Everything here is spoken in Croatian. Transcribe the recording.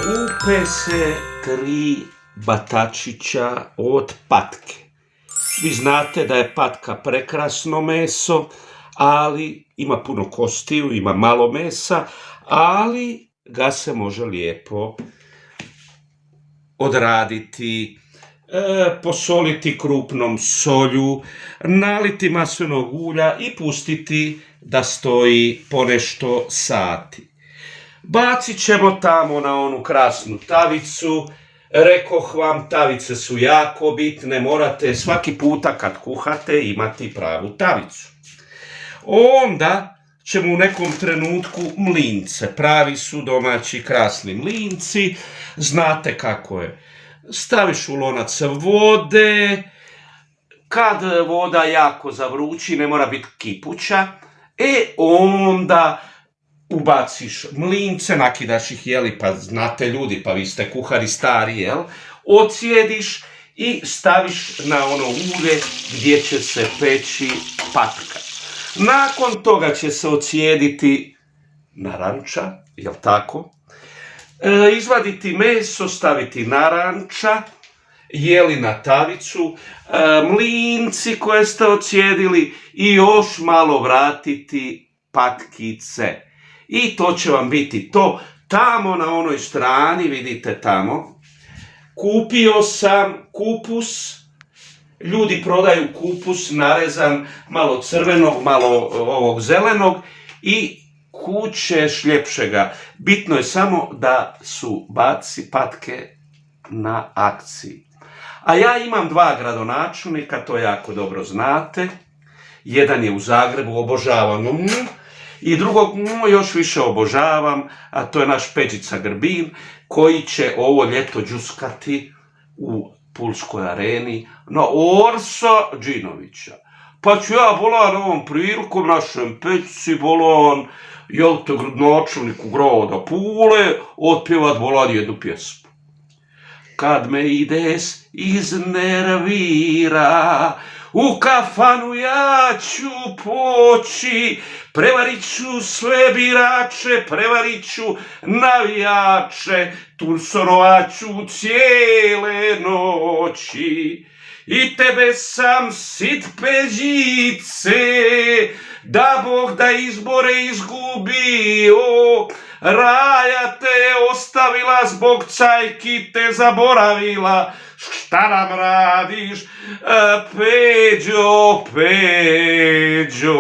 Kupe se 3 batačića od patke. Vi znate da je patka prekrasno meso, ali ima puno kostiju, ima malo mesa, ali ga se može lijepo odraditi, posoliti krupnom solju, naliti maslinovog ulja i pustiti da stoji ponešto sati. Bacit ćemo tamo na onu krasnu tavicu. Rekoh vam, tavice su jako bitne, morate svaki puta kad kuhate imati pravu tavicu. Onda ćemo u nekom trenutku mlince, pravi su domaći krasni mlinci, znate kako je. Staviš u lonac vode, kad voda jako zavrući, ne mora biti kipuća, onda ubaciš mlince, nakidaš ih, pa znate ljudi, pa vi ste kuhari stari, ocijediš i staviš na ono ulje gdje će se peći patka. Nakon toga će se ocijediti naranča, tako? Izvaditi meso, staviti naranča, na tavicu, mlinci koje ste ocijedili i još malo vratiti patkice. I to će vam biti to. Tamo na onoj strani, vidite tamo, kupio sam kupus. Ljudi prodaju kupus narezan, malo crvenog, malo ovog zelenog i kućeš ljepšega. Bitno je samo da su patke na akciji. A ja imam 2 gradonačelnika, to jako dobro znate. Jedan je u Zagrebu, obožavam i drugog još više obožavam, a to je naš Peđica Grbin, koji će ovo ljeto džuskati u Pulskoj areni na Orsa Đinovića. Pa ću ja bolan ovom prilikom našem Peđici bolan, gradonačelniku grada Pule, otpjevat bolan jednu pjesmu. Kad me ides iznervira, u kafanu ja ću poći, prevarit ću sve birače, prevarit ću navijače, tursorovat ću cijele noći. I tebe sam sit Peđice, da Bog da izbore izgubio, raja te ostavila zbog cajki te zaboravila, šta nam radiš, Peđo, Peđo?